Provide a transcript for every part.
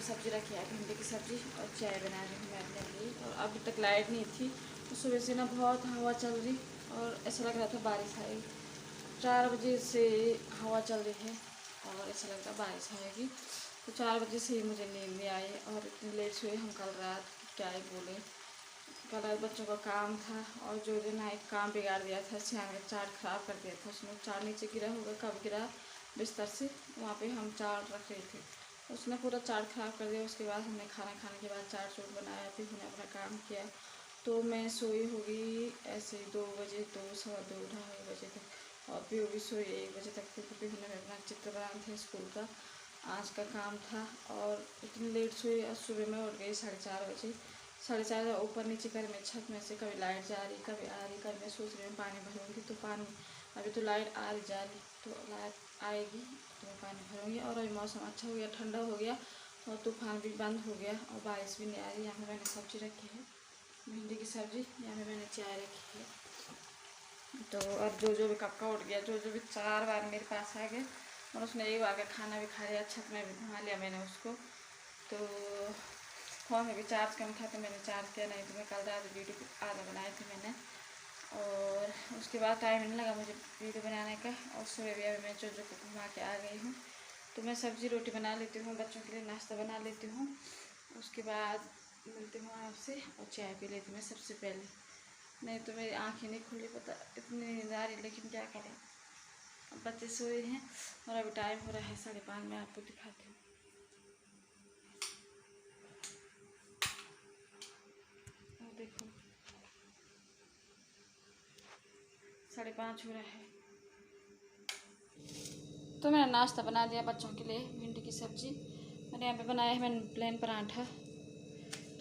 पे सब्ज़ी रखी है, भिंडी की सब्ज़ी, और चाय बना रही हूँ मैं अपने लिए। और अभी तक लाइट नहीं थी तो सुबह से ना बहुत हवा चल रही और ऐसा लग रहा था बारिश आएगी। 4 बजे से हवा चल रही है और ऐसा लग रहा बारिश आएगी। तो 4 बजे से ही मुझे नींद नहीं आई और इतनी लेट सोई हम कल रात, क्या ही बोले। कल रात बच्चों का काम था और जो दिन एक काम बिगाड़ दिया था, सियान का चार्ट ख़राब कर दिया था। उसमें चार्ट नीचे गिरा होगा, कब गिरा बिस्तर से, वहाँ पे हम चार्ट रख रहे थे, उसने पूरा चार्ट ख़राब कर दिया। उसके बाद हमने खाना खाने के बाद चार्ट चूट बनाया, फिर हमने अपना काम किया। तो मैं सोई होगी ऐसे 2 बजे, 2 सवा 2 ढाई बजे तक, और भी होगी सोई 1 बजे तक। फिर हमने अपना चित्र बनाना था स्कूल का, आज का काम था। और इतनी लेट सोई, सुबह में उठ गई 4:30 बजे। 4:30 ऊपर नीचे कर में छत में से कभी लाइट जा रही कभी आ रही, कभी मैं सोच रही हूँ पानी भरूँगी तो पानी, अभी तो लाइट आ रही जा रही, तो लाइट आएगी तो मैं पानी भरूँगी। और अभी मौसम अच्छा हो गया, ठंडा हो गया और तूफान भी बंद हो गया और बारिश भी नहीं आ रही। यहाँ पे मैंने सब्ज़ी रखी है, भिंडी की सब्ज़ी, यहाँ पे मैंने चाय रखी है। तो अब जो भी कब का उठ गया, जो भी 4 बार मेरे पास आ गया और उसने एक बार का खाना भी खा लिया, छत में भी घुमा लिया मैंने उसको। तो फ़ोन में भी चार्ज कम था तो मैंने चार्ज किया, नहीं तो मैं कल रात वीडियो आधा बनाए थे मैंने। और उसके बाद टाइम नहीं लगा मुझे वीडियो बनाने का। और सुबह भी अभी मैं जो को घुमा के आ गई हूँ, तो मैं सब्ज़ी रोटी बना लेती हूँ, बच्चों के लिए नाश्ता बना लेती हूँ। उसके बाद मिलती हूँ आपसे और चाय पी लेती हूँ मैं सबसे पहले, नहीं तो मेरी आँखें नहीं खुली, पता इतनी नींद आ रही, लेकिन क्या करें, अब बच्चे सोए हैं और अभी टाइम हो रहा है 5:30। मैं आपको दिखाती हूँ, देखो 5:30 हो रहा है। तो मैंने नाश्ता बना दिया बच्चों के लिए, भिंडी की सब्ज़ी मैंने यहाँ पे बनाया है, मैंने प्लेन पराठा,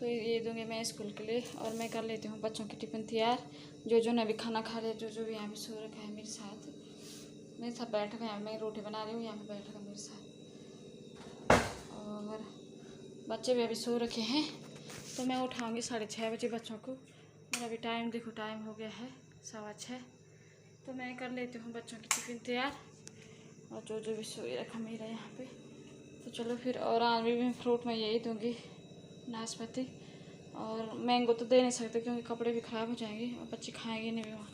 तो ये दूँगी मैं स्कूल के लिए। और मैं कर लेती हूँ बच्चों की टिफ़िन तैयार। जो ने अभी खाना खा लिया, जो भी यहाँ पे सो रखा है मेरे साथ बैठा है। मैं रोटी बना रही हूँ, यहाँ पे बैठा है मेरे साथ। और बच्चे भी अभी सो रखे हैं, तो मैं उठाऊँगी 6:30 बजे बच्चों को। और अभी टाइम देखो, टाइम हो गया है 6:15। तो मैं कर लेती हूँ बच्चों की टिफ़िन तैयार और जो भी सोई रखा मेरा यहाँ पे। तो चलो फिर। और आज भी फ्रूट में यही दूँगी, नाशपाती और मैंगो तो दे नहीं सकते क्योंकि कपड़े भी ख़राब हो जाएंगे और बच्चे खाएंगे नहीं भी वहाँ,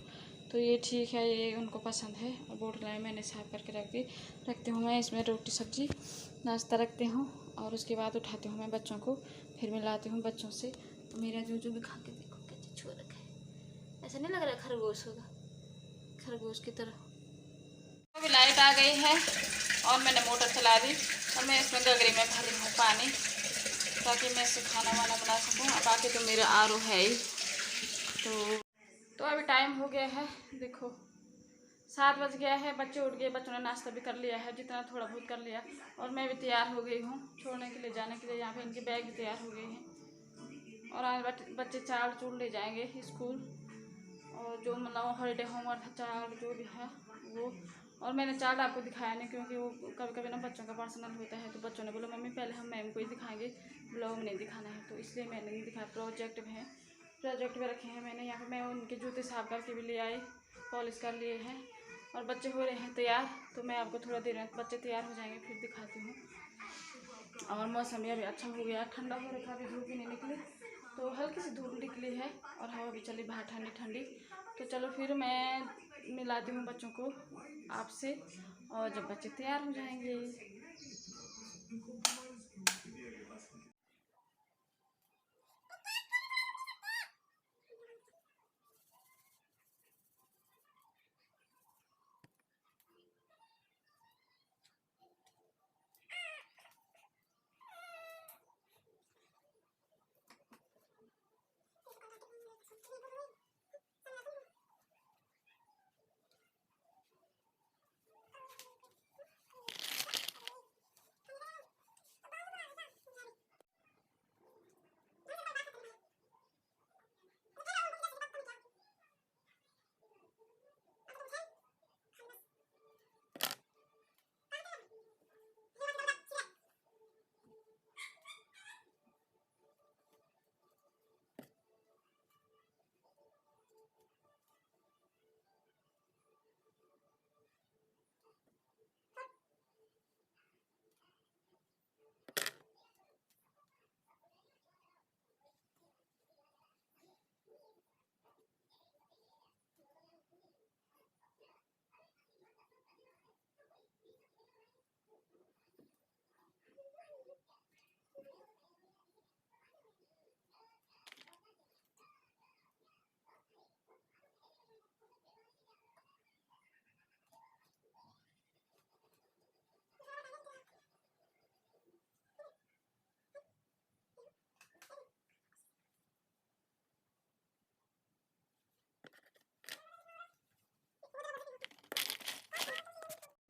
तो ये ठीक है, ये उनको पसंद है। और बोतलें मैंने साफ़ करके रखती हूँ मैं, इसमें रोटी सब्ज़ी नाश्ता रखती हूँ। और उसके बाद उठाती हूँ मैं बच्चों को, फिर मिलाती हूँ बच्चों से। तो मेरा जो भी खा के देखो कैसे छो रखा है, ऐसा नहीं लग रहा खरगोश होगा, खरगोश की तरह। अभी लाइट आ गई है और मैंने मोटर चला दी और मैं इसमें गगरी में भरी हूँ पानी, ताकि मैं इससे खाना वाना बना सकूँ। अब बाकी तो मेरा आरो है ही। तो अभी टाइम हो गया है, देखो 7 बज गया है, बच्चे उठ गए, बच्चों ने नाश्ता भी कर लिया है, जितना थोड़ा बहुत कर लिया। और मैं भी तैयार हो गई हूँ छोड़ने के लिए, जाने के लिए। यहाँ पे इनके बैग भी तैयार हो गए हैं और आज बच्चे चार्ट चूड़ ले जाएंगे स्कूल, और जो मतलब हॉलीडे होमवर्क चार्ट जो भी है वो। और मैंने चार्ट आपको दिखाया नहीं क्योंकि वो कभी कभी ना बच्चों का पर्सनल होता है, तो बच्चों ने बोला मम्मी पहले हम मैम को ही दिखाएंगे, ब्लॉग नहीं दिखाना है, तो इसलिए मैंने नहीं दिखाया। प्रोजेक्ट में रखे हैं मैंने। यहाँ पे मैं उनके जूते साफ करके भी ले आई, पॉलिश कर लिए हैं और बच्चे हो रहे हैं तैयार। तो मैं आपको थोड़ा देर में बच्चे तैयार हो जाएंगे फिर दिखाती हूँ। और मौसम भी अभी अच्छा हो गया, ठंडा हो रखा, अभी धूप भी नहीं निकली, तो हल्की सी धूप निकली है और हवा भी चली बाहर ठंडी ठंडी। तो चलो फिर मैं मिलाती हूँ बच्चों को आपसे, और जब बच्चे तैयार हो जाएंगे।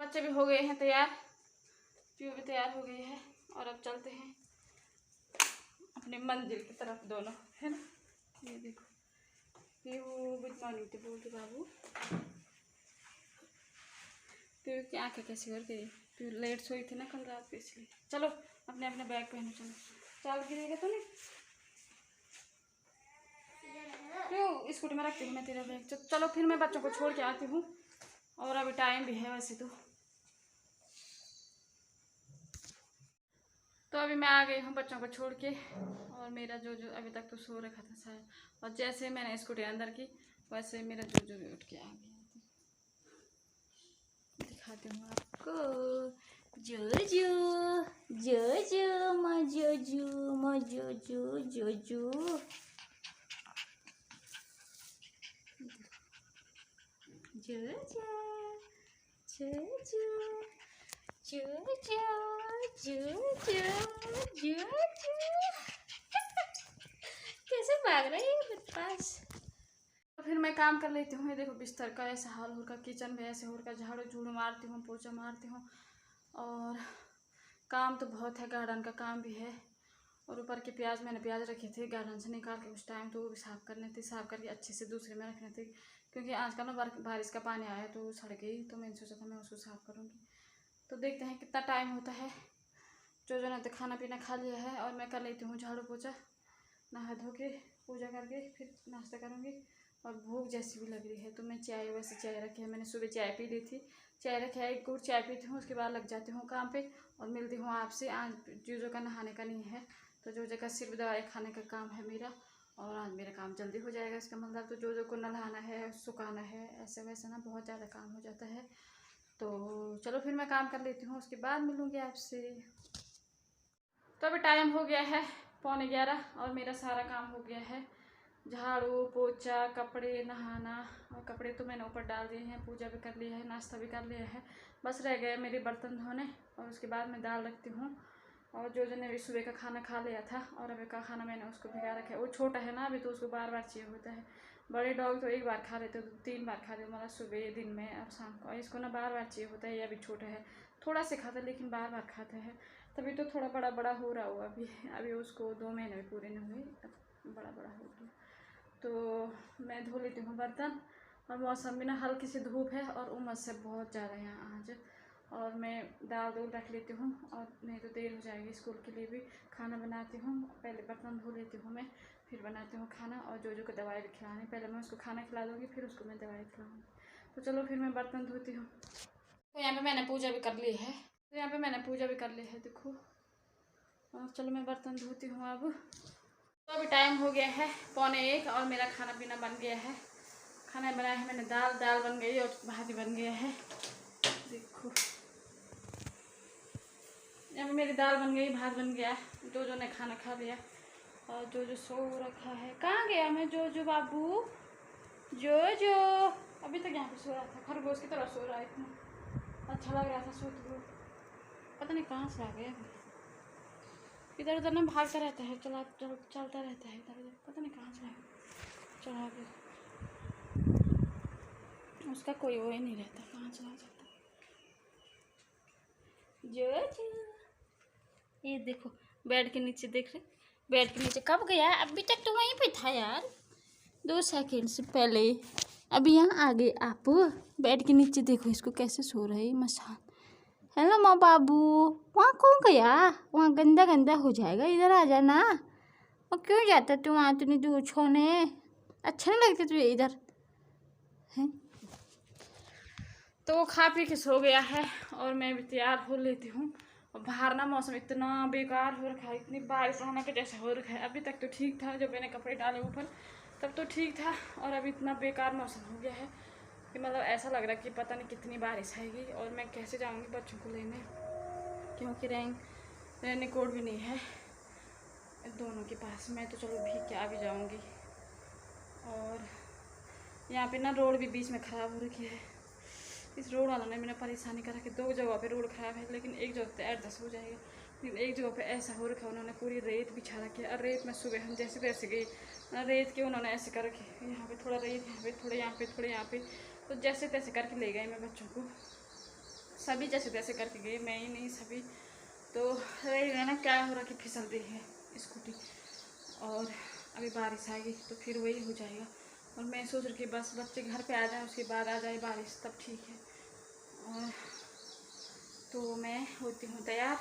बच्चे भी हो गए हैं तैयार, पीयू भी तैयार हो गई है और अब चलते हैं अपने मंजिल की तरफ दोनों, है ना। ये देखो पीयू गुड मॉर्निंग तो बोलते बाबू, पीयू की आंखें कैसी हो गई, पीयू लेट सोई थी ना कल रात को इसलिए। चलो अपने अपने बैग पहनो, चलो चाल गिरेगा तो नहीं। पीयू स्कूटी में रखती हूँ मैं तेरा बैग, चलो फिर मैं बच्चों को छोड़ के आती हूँ और अभी टाइम भी है वैसे तो अभी मैं आ गई हूँ बच्चों को छोड़ के, और मेरा जो अभी तक तो सो रखा था शायद, और जैसे मैंने स्कूटी अंदर की वैसे मेरा जो भी उठ के आ गया। दिखाती हूँ आपको, जो कैसे भाग रही है पास। तो फिर मैं काम कर लेती हूँ। ये देखो बिस्तर का ऐसा हाल हो रखा, किचन में ऐसे हो रखा, झाड़ू झूड़ू मारती हूँ, पोछा मारती हूँ, और काम तो बहुत है, गार्डन का काम भी है। और ऊपर के प्याज मैंने प्याज रखे थे गार्डन से निकाल के उस टाइम, तो वो भी साफ़ करने थे, साफ़ करके अच्छे से दूसरे में रखने थे, क्योंकि आजकल ना बारिश का पानी आया तो सड़ गई, तो मैंने सोचा था मैं उसको साफ़ करूँगी। तो देखते हैं कितना टाइम होता है। जो ने तो खाना पीना खा लिया है और मैं कर लेती हूँ झाड़ू पोछा, नहा धो के पूजा करके फिर नाश्ता करूँगी। और भूख जैसी भी लग रही है तो मैं वैसे चाय रखी है, मैंने सुबह चाय पी ली थी, चाय रखी है, एक गुड़ चाय पीती हूँ, उसके बाद लग जाती हूँ काम पे और मिलती हूँ आपसे। आज जो का नहाने का नहीं है, तो जो का सिर्फ दवाई खाने का काम है मेरा, और आज मेरा काम जल्दी हो जाएगा इसका मतलब। तो जो को नहाना है, सुखाना है, ऐसे वैसे ना बहुत ज़्यादा काम हो जाता है। तो चलो फिर मैं काम कर लेती हूँ, उसके बाद मिलूँगी आपसे। तो अभी टाइम हो गया है 11:15 और मेरा सारा काम हो गया है, झाड़ू पोछा, कपड़े, नहाना, और कपड़े तो मैंने ऊपर डाल दिए हैं, पूजा भी कर लिया है, नाश्ता भी कर लिया है, बस रह गए मेरे बर्तन धोने। और उसके बाद मैं दाल रखती हूँ। और जो ने भी सुबह का खाना खा लिया था और अभी का खाना मैंने उसको भिगा रखा है। वो छोटा है ना अभी, तो उसको बार बार चाहिए होता है। बड़े डॉग तो एक बार खा लेते, तो 3 बार खा लेते, मतलब सुबह, दिन में और शाम को। इसको ना बार बार चाहिए होता है, ये अभी छोटा है, थोड़ा से खाता है लेकिन बार बार खाता है, तभी तो थोड़ा बड़ा हो रहा हुआ अभी उसको 2 महीने भी पूरे नहीं हुए, बड़ा हो गया। तो मैं धो लेती हूँ बर्तन। और मौसम भी ना हल्की सी धूप है और उमस से बहुत ज़्यादा है यहाँ आज। और मैं दाल रख लेती हूँ, और नहीं तो देर हो जाएगी स्कूल के लिए भी। खाना बनाती हूँ, पहले बर्तन धो लेती हूँ मैं, फिर बनाती हूँ खाना। और जो को दवाई भी खिलानी, पहले मैं उसको खाना खिला दूँगी, फिर उसको मैं दवाई खिलाऊँगी। तो चलो फिर मैं बर्तन धोती हूँ। तो यहाँ पे मैंने पूजा भी कर ली है, देखो। और चलो मैं बर्तन धोती हूँ अब। तो अभी टाइम हो गया है 12:45 और मेरा खाना पीना बन गया है। खाना बनाया है मैंने, दाल बन गई और भात बन गया है, देखो। यहाँ पे मेरी दाल बन गई, भात बन गया, जो ने खाना खा लिया। और जो सो रखा है, कहाँ गया मैं जो बाबू, जो अभी तक यहाँ पे सो रहा था, खरगोश की तरह सो रहा है, इतना अच्छा लग रहा था सोते हुए। पता नहीं कहाँ से आ गया, इधर उधर ना भागता रहता है, चलता रहता है इधर उधर, पता नहीं कहाँ से चला गया। उसका कोई वो ही नहीं रहता, कहाँ चला जाता। जो ये देखो बेड के नीचे, देख रहे बेड के नीचे कब गया, अभी तक तो वहीं पे था यार, 2 सेकंड से पहले। अभी यहाँ आ गए आप, बेड के नीचे देखो इसको कैसे सो रहे मसान। हेलो माँ बाबू, वहाँ कौन गया, वहाँ गंदा गंदा हो जाएगा, इधर आ जाना। और क्यों जाता तू वहाँ, इतनी दूर छोड़ने, अच्छा नहीं लगता तुझे इधर है। तो वो खा पी के सो गया है और मैं भी तैयार हो लेती हूँ। और बाहर ना मौसम इतना बेकार हो रखा है, इतनी बारिश आने के जैसा हो रखा है। अभी तक तो ठीक था, जब मैंने कपड़े डाले ऊपर तब तो ठीक था, और अभी इतना बेकार मौसम हो गया है कि मतलब ऐसा लग रहा है कि पता नहीं कितनी बारिश आएगी। और मैं कैसे जाऊँगी बच्चों को लेने, क्योंकि रेन कोट भी नहीं है। दोनों के पास। मैं तो चलो भीग के आ भी जाऊँगी। और यहाँ पे ना रोड भी बीच में ख़राब हो रखी है। इस रोड वालों ने मैंने परेशानी कर रखी। 2 जगह पे रोड ख़राब है, लेकिन एक जगह पे एडजस्ट हो जाएगा। लेकिन एक जगह पे ऐसा हो रखा है, उन्होंने पूरी रेत बिछा रखी है। और रेत में सुबह हम जैसे तैसे गए, रेत के उन्होंने ऐसे कर रखी है, यहाँ पे थोड़ा रेत, यहाँ पे थोड़े, यहाँ पे थोड़े, यहाँ पे। तो जैसे तैसे करके ले गए मैं बच्चों को, सभी जैसे तैसे करके गए, मैं ही नहीं सभी। तो रेत ना क्या हो रहा कि फिसलती है स्कूटी। और अभी बारिश आएगी तो फिर वही हो जाएगा। और मैं सोच रही कि बस बच्चे घर पे आ जाए, उसके बाद आ जाए बारिश, तब ठीक है। और तो मैं होती हूँ तैयार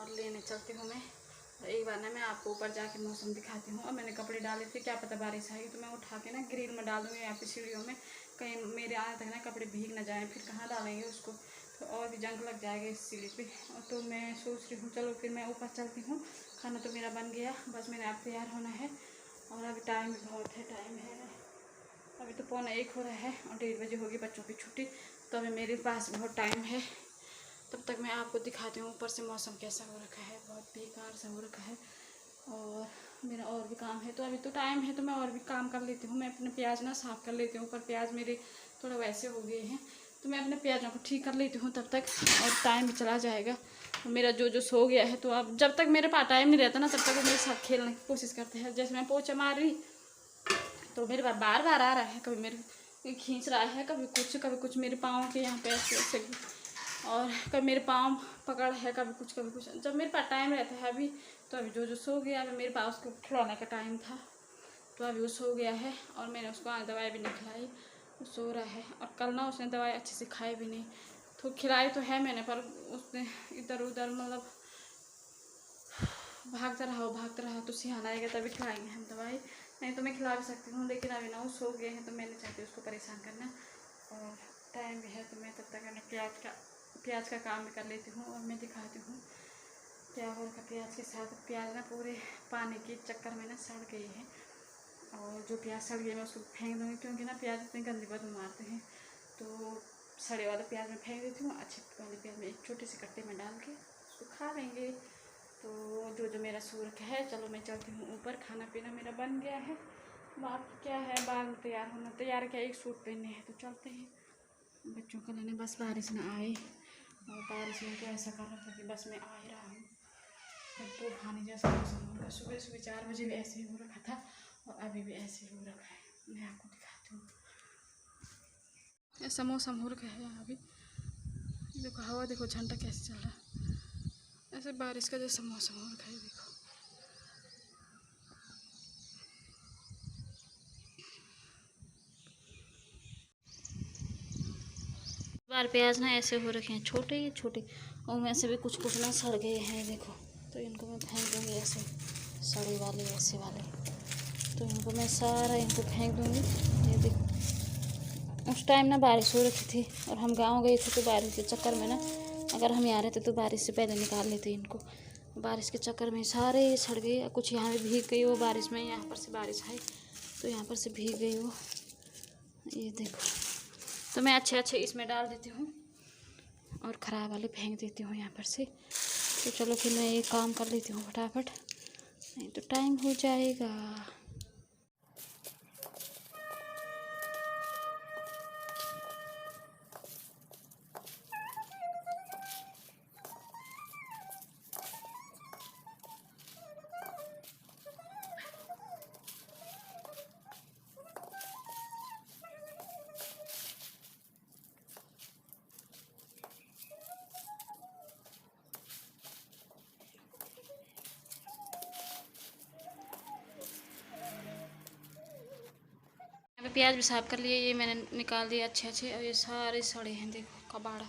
और लेने चलती हूँ मैं। और एक बार ना मैं आपको ऊपर जाके मौसम दिखाती हूँ। और मैंने कपड़े डाले थे, क्या पता बारिश आएगी, तो मैं उठा के ना ग्रिल में डाल दूँगी, यहाँ पे सीढ़ियों में, कहीं मेरे आने तक ना कपड़े भीग ना जाएँ। फिर कहाँ डालेंगे उसको, तो और भी जंग लग जाएगा इस सीढ़ी पे। और तो मैं सोच रही हूँ चलो फिर मैं ऊपर चलती हूँ। खाना तो मेरा बन गया, बस मैंने अब तैयार होना है। और अभी टाइम भी बहुत है, टाइम है अभी तो 12:45 हो रहा है और 1:30 बजे होगी बच्चों की छुट्टी। तो अभी मेरे पास बहुत टाइम है, तब तक मैं आपको दिखाती हूँ ऊपर से मौसम कैसा हो रखा है। बहुत बेकार सा हो रखा है और मेरा और भी काम है। तो अभी तो टाइम है, तो मैं और भी काम कर लेती हूँ। मैं अपने प्याज ना साफ़ कर लेती हूँ, पर प्याज मेरे थोड़ा वैसे हो गए हैं, तो मैं अपने प्याजों को ठीक कर लेती हूँ तब तक, और टाइम भी चला जाएगा। मेरा जो सो गया है, तो अब जब तक मेरे पास टाइम नहीं रहता ना, तब तक वो मेरे साथ खेलने की कोशिश करते हैं। जैसे मैं पोछा मार रही तो मेरे पास बार बार आ रहा है, कभी मेरे खींच रहा है, कभी कुछ मेरे पाँव के यहाँ पे ऐसे ऐसे, और कभी मेरे पाँव पकड़ है, कभी कुछ। जब मेरे पास टाइम रहता है अभी, तो अभी जो सो गया, अभी मेरे पास उसको खिलाने का टाइम था, तो अभी वो सो गया है। और मैंने उसको आज दवाई भी नहीं खिलाई, वो सो रहा है। और कल ना उसने दवाई अच्छे से खाई भी नहीं, तो खिलाई तो है मैंने, पर उसने इधर उधर मतलब भागता रहा। तो सिहाना आएगा तभी खिलाएंगे हम दवाई, नहीं तो मैं खिला भी सकती हूँ। लेकिन अभी ना वो सो गए हैं, तो मैं नहीं चाहती उसको परेशान करना। और टाइम भी है, तो मैं तब तक मैंने प्याज का काम भी कर लेती हूँ। और मैं दिखाती हूँ क्या हो रखा प्याज के साथ। प्याज ना पूरे पानी के चक्कर में ना सड़ गई है, और जो प्याज सड़ गई मैं उसको फेंक दूँगी, क्योंकि ना प्याज इतनी गंदी बदबू मारते हैं। तो सड़े वाले प्याज में फेंक देती हूँ, अच्छे वाले प्याज में एक छोटे से कट्टे में डाल के उसको खा लेंगे। तो जो मेरा सूरख है, चलो मैं चलती हूँ ऊपर। खाना पीना मेरा बन गया है, बाकी क्या है, बाल तैयार होना, तैयार क्या, एक सूट पहनने हैं, तो चलते हैं बच्चों को लेने। बस बारिश ना आए, और बारिश में तो ऐसा कर रहा था कि बस मैं आ ही रहा हूँ। तूफानी जैसा मौसम होगा। सुबह 4 बजे भी ऐसे ही हो रखा था, और अभी भी ऐसे ही हो रखा है। मैं आपको दिखाती हूँ, ऐसा मौसम हो रखा है यहाँ भी। देखो हवा, देखो झंडा कैसे चल रहा है, ऐसे बारिश का जैसा मौसम हो रखा है। देखो बार प्याज ना ऐसे हो रखे हैं, छोटे ही छोटे, और उनमें से भी कुछ ना सड़ गए हैं। देखो, तो इनको मैं फेंक दूँगी, ऐसे सड़े वाले ऐसे वाले, तो इनको मैं सारा इनको फेंक दूँगी। ये देखो, उस टाइम ना बारिश हो रखी थी, और हम गांव गए थे, तो बारिश के चक्कर में ना, अगर हम यहाँ रहते तो बारिश से पहले निकाल लेते इनको। बारिश के चक्कर में सारे सड़ गए, कुछ यहाँ भी भीग गई वो बारिश में। यहाँ पर से बारिश आई तो यहाँ पर से भीग गई वो, ये देखो। तो मैं अच्छे इसमें डाल देती हूँ, और ख़राब वाले फेंक देती हूँ यहाँ पर से। तो चलो फिर मैं ये काम कर लेती हूँ फटाफट, नहीं तो टाइम हो जाएगा। मैं प्याज भी साफ कर लिए, ये मैंने निकाल दिए अच्छे, और ये सारे सड़े हैं, देखो कबाड़ा।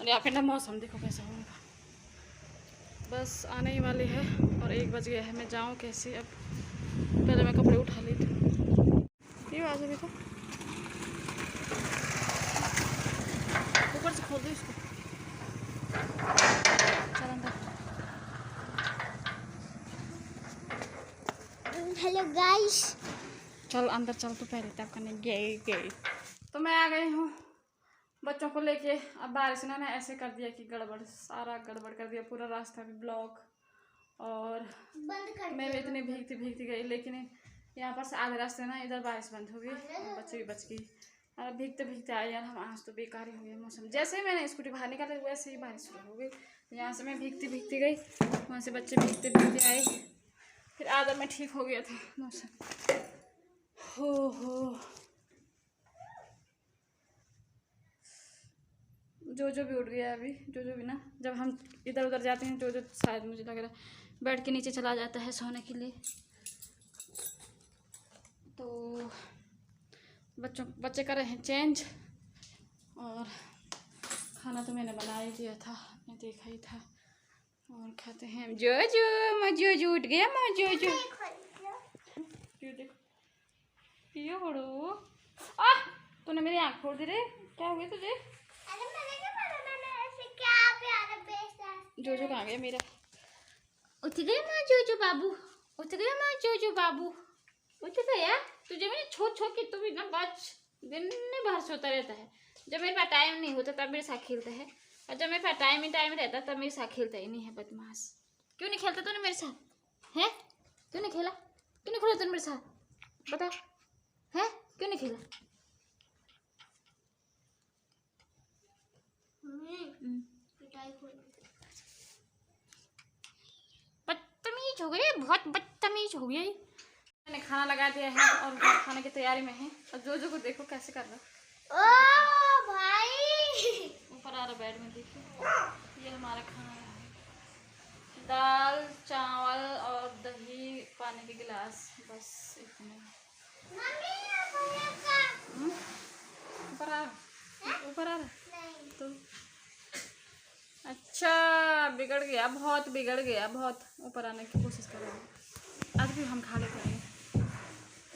और यहाँ पे ना मौसम देखो कैसा होगा, बस आने ही वाले है, और 1 बज गया है। मैं जाऊँ कैसे अब, पहले मैं कपड़े उठा लेती हूँ। ये आ जाए, देखो ऊपर से खोल दो इसको, चल अंदर। हेलो गाइस, चल अंदर चल, तो पहले तब करने गई। तो मैं आ गई हूँ बच्चों को लेके। अब बारिश ने ना ऐसे कर दिया कि गड़बड़, सारा गड़बड़ कर दिया, पूरा रास्ता भी ब्लॉक, और मैं भी इतनी भीगती भीगती गई, लेकिन यहाँ पर से आधे रास्ते ना इधर बारिश बंद हो गई और बच्चे भी बच गई। और भीगते भीगते आए यार हम। आज तो बेकार ही हो गया मौसम। जैसे ही मैंने स्कूटी बाहर निकाली वैसे ही बारिश शुरू हो गई। यहाँ से मैं भीगती भीगती गई, वहाँ से बच्चे भीगते भीगते आए, फिर आधा में ठीक हो गया था मौसम। हो जो भी उठ गया अभी। जो भी ना, जब हम इधर उधर जाते हैं जो शायद मुझे लग रहा है बेड के नीचे चला जाता है सोने के लिए। तो बच्चे कर रहे हैं चेंज, और खाना तो मैंने बना ही दिया था, मैं देखा ही था। और खाते हैं जो उठ गया जो देखो बड़ो। तूने मेरी आँख फोड़ दी रे, क्या हो गया तुझे? जो कहाँ गया मेरा? उठ गया जो बाबू, उठ गया जो बाबू, उठ गया। तुझे मैंने छो के तू भी ना बच दिन भर सोता रहता है। जब मेरे पास टाइम नहीं होता तब मेरे साथ खेलता है, और जब मेरे पास टाइम रहता तब मेरे साथ खेलता ही नहीं है। बदमाश। क्यों नहीं खेलता तूने मेरे साथ? है क्यों नहीं खेला? क्यों नहीं खेला तूने मेरे साथ? बता, है क्यों नहीं खेला? बदतमीज हो गई, बहुत बदतमीज हो गई। मैंने खाना लगा दिया है और खाने की तैयारी में है। और जो को देखो कैसे कर रहा। ओ भाई ऊपर आ रहा बेड में, देखिए। ये हमारा खाना है, दाल चावल और दही, पानी के गिलास, बस इतना। ऊपर आ रहा तो अच्छा। बिगड़ गया, बहुत बिगड़ गया, बहुत ऊपर आने की कोशिश कर रहा है। आज भी हम खा लेते हैं।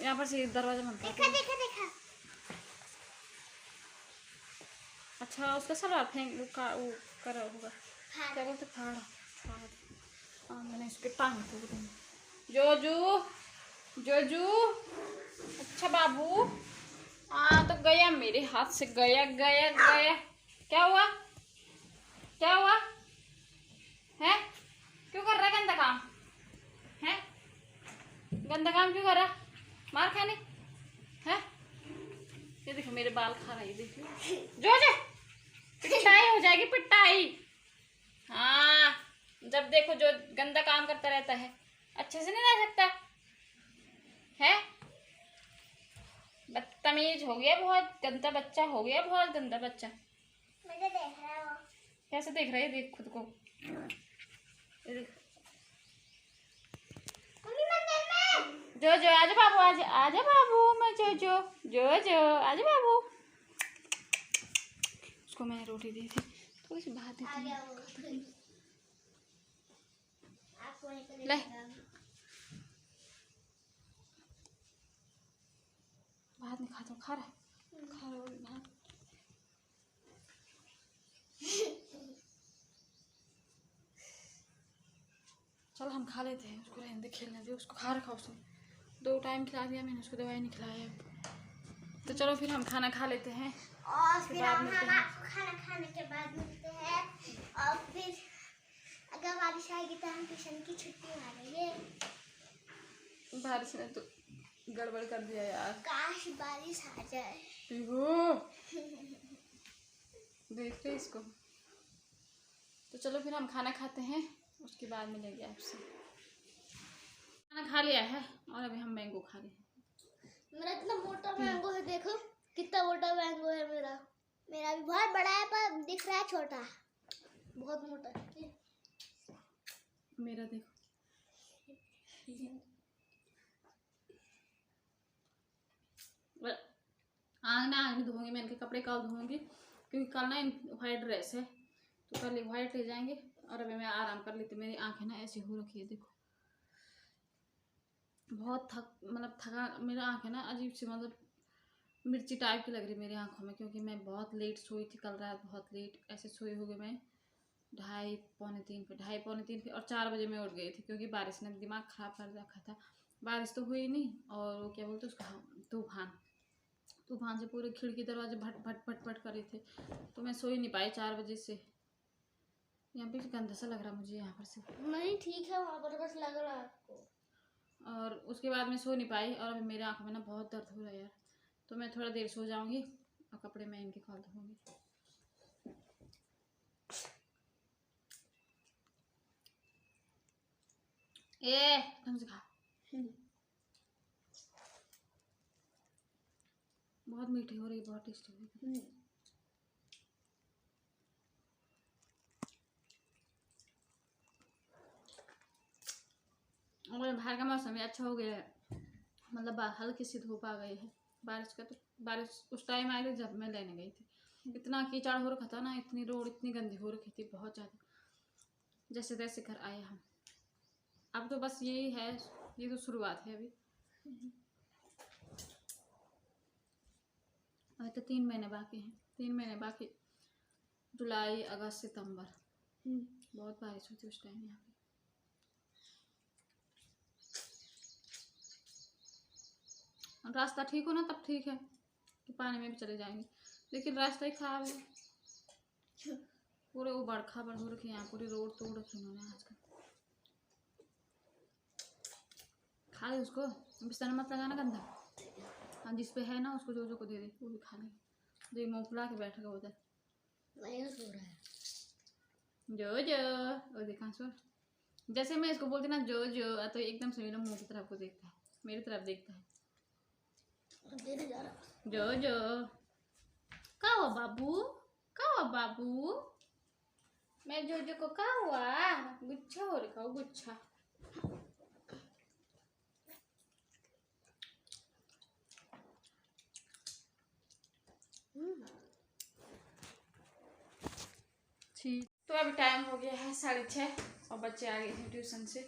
यहाँ पर से दरवाजा बंद कर। देखा। अच्छा उसका सलाद फेंक वो कर रहा होगा, क्या बोलते फाड़। मैंने इसके टांग तोड़ जोजू। अच्छा बाबू। तो गया मेरे हाथ से, गया। क्या हुआ है? क्यों कर रहा गंदा काम? है गंदा काम क्यों कर रहा? मार खाने है? ये देखो मेरे बाल खा रही, देखिए। जो पिटाई हो जाएगी, पिटाई। हाँ, जब देखो जो गंदा काम करता रहता है, अच्छे से नहीं रह सकता है। बदतमीज हो गया, बहुत गंदा बच्चा हो गया, बहुत गंदा बच्चा। मुझे देख रहा है वो। कैसे देख रहा है? देख खुद को। जो आजा बाबू, आजा बाबू, मैं जो आजा बाबू। उसको मैंने रोटी दी थी, थोड़ी सी भात दी थी। ले भात नहीं खाता, खा रहा भात। चल हम खा लेते हैं, उसको रहने दे, खेलने दे उसको। खा रखा उसने, 2 टाइम खिला दिया मैंने उसको, दवाई नहीं खिलाया। तो चलो फिर हम खाना खा लेते हैं, और फिर हम आपको खाना खाने के बाद मिलते हैं। और फिर अगर बारिश आएगी तो हम ट्यूशन की छुट्टी मारेंगे। बारिश ने तो गड़बड़ कर दिया यार, काश बारिश आ जाए। देख रहे इसको। तो चलो फिर हम खाना खाते हैं, उसके बाद मिलेंगे आपसे। खाना खा लिया है और अभी हम मैंगो खा रहे हैं। मेरा इतना मोटा मैंगो है, देखो कितना मोटा मैंगो है मेरा भी बहुत बड़ा है पर दिख रहा है छोटा, बहुत मोटा है मेरा। देखो आग धोऊंगी मैं, इनके कपड़े कल धोऊंगी, क्योंकि कल ना व्हाइट ड्रेस है, तो कल व्हाइट ले जाएंगे। और अभी मैं आराम कर लेती, मेरी आंखें ना ऐसी हो रखी है, देखो बहुत थका। मेरी आंखें ना अजीब सी, मिर्ची टाइप की लग रही मेरी आंखों में, क्योंकि मैं बहुत लेट सोई थी कल रात, बहुत लेट ऐसे सोई हो गई मैं 2:30 पौने 3 पे, और 4 बजे मैं उठ गई थी, क्योंकि बारिश ने दिमाग ख़राब कर रखा था। बारिश तो हुई नहीं, और वो क्या बोलते उसका तूफान से पूरे खिड़की दरवाजे भट भट भट भट कर रहे थे, तो मैं सो ही नहीं पाई 4 बजे से। यहाँ पे गंदा सा लग रहा मुझे यहाँ पर से। नहीं ठीक है, वहाँ पर बस लग रहा है आपको। और उसके बाद मैं सो नहीं पाई और अभी मेरे आँखों में ना बहुत दर्द हो रहा है यार, तो मैं थोड़ा देर सो जाऊंगी और कपड़े मैं इनके खोल दूँगी। ढंग से खा। बहुत मीठी हो रही है, बहुत टेस्टी हो रही है। और बाहर का मौसम भी अच्छा हो गया है, मतलब हल्की सी धूप आ गई है। बारिश का तो बारिश उस टाइम आई थी जब मैं लेने गई थी, इतना कीचड़ हो रखा था ना, इतनी रोड इतनी गंदी हो रखी थी बहुत ज़्यादा। जैसे तैसे घर आए हम। अब तो बस यही है, ये तो शुरुआत है अभी तो 3 महीने बाकी हैं। 3 महीने बाकी, जुलाई अगस्त सितंबर। बहुत बारिश होती है उस टाइम यहाँ पे। रास्ता ठीक हो ना तब ठीक है कि पानी में भी चले जाएंगे, लेकिन रास्ता ही खराब है। पूरे उबड़ खाबड़ हो रखी है यहाँ, पूरी रोड तोड़ रखी इन्होंने आजकल। खा ले उसको, बिस्तर मत लगाना गंदा। हाँ जिस पे है ना उसको जो को दे दे, वो भी खा ले। जो मुँह फुला के बैठेगा उधर जो देखा सो, जैसे मैं इसको बोलती ना जो तो एकदम से मेरे मुँह की तरफ को देखता है, मेरी तरफ देखता है। जो का हुआ बाबू, का हुआ बाबू, मैं जो को का हुआ, गुच्छा हो रखा हो गुच्छा। ठीक, तो अभी टाइम हो गया है 6:30 और बच्चे आ गए थे ट्यूशन से।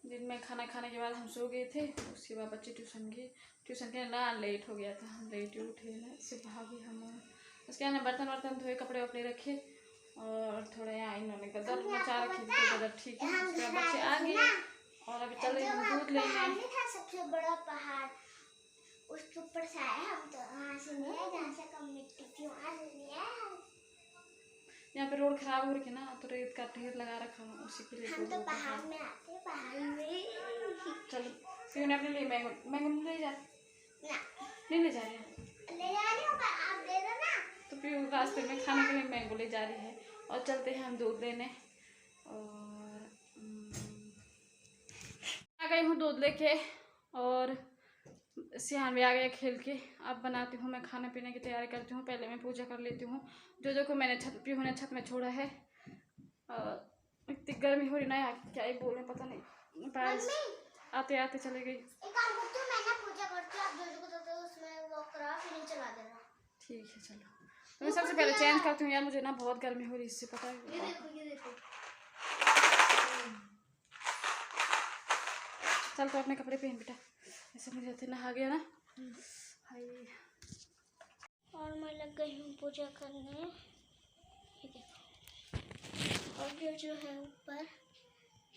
दिन में खाना खाने के बाद हम सो गए थे, उसके बाद बच्चे ट्यूशन गए। ट्यूशन के ना लेट हो गया था, हम लेट उठे ना, इससे भागे हम। उसके बाद बर्तन वर्तन धोए, कपड़े वपड़े रखे और थोड़ा यहाँ इन्होंने गदर मचा रखी थी, तो गदर ठीक है। उसके बाद बच्चे आ गए और अभी चल रहे हम दूध लेने। सबसे बड़ा पहाड़ उसके ऊपर से आए हम, तो वहाँ से नहीं आए जहाँ से कम मिट्टी थी, वहाँ से नहीं आए। यहाँ पे रोड खराब हो रही है ना, तो रेत का ढेर लगा रखा हूँ, उसी के लिए हम तो पहाड़ में आते, पहाड़ में। चलो फिर उन्हें अपने लिए मैंगो ले जा, नहीं ले जा रही है, ले जा रही हूँ, आप दे दो ना। तो फिर रास्ते में खाने के लिए मैंगो ले जा रही है और चलते हैं हम दूध लेने। और आ गई हूँ दूध लेके और सियान भी आ गया खेल के। अब बनाती हूँ मैं खाने पीने की तैयारी करती हूँ, पहले मैं पूजा कर लेती हूँ। जो को मैंने छत में छोड़ा है। इतनी गर्मी हो रही ना यार, क्या ही बोले पता नहीं, बारिश आते आते चले गई। ठीक है चलो, तो मैं सबसे पहले चेंज करती हूँ यार, मुझे ना बहुत गर्मी हो रही है, इससे पता है। ये देखो चल तो अपने कपड़े पहन बेटा, ऐसे मुझे रहते नहा गया ना। हाय, और मैं लग गई हूँ पूजा करने। ये देखो, और जो है ऊपर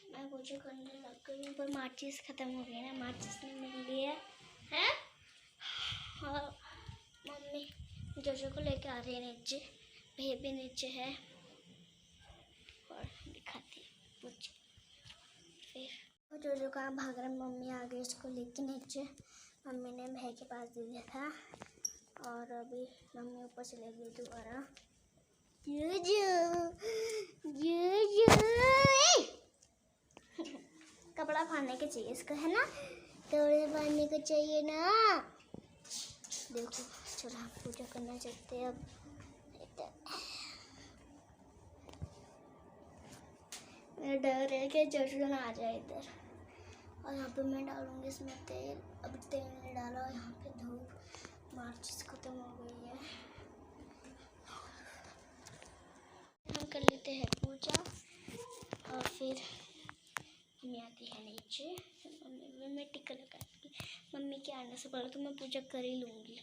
मैं पूजा करने लग गई हूँ। पर माचिस खत्म हो गई ना, माचिस नहीं मिल रही है। और मम्मी जोजो को लेके आ रही है नीचे, भैया भी नीचे है। और दिखाती है पूजा। फिर जोजो कहाँ भाग रहा है, मम्मी आ गई उसको लेके नीचे। मम्मी ने भाई के पास दे दिया था और अभी मम्मी ऊपर चले गई दोबारा। कपड़ा फाड़ने के चाहिए इसको, है ना, कपड़े फाड़ने को चाहिए ना। देखो चलो हम पूजा करना चाहते हैं। अब मेरा डर है कि जोजो ना आ जाए इधर। और यहाँ पे मैं डालूंगी इसमें तेल। अभी तेल नहीं डाला और यहाँ पे धूप, माचिस खत्म हो गई है। हम कर लेते हैं पूजा और फिर मम्मी आती है नीचे। मम्मी मैं टिक्का लगाती, मम्मी के आने से पहले तो मैं पूजा कर ही लूँगी।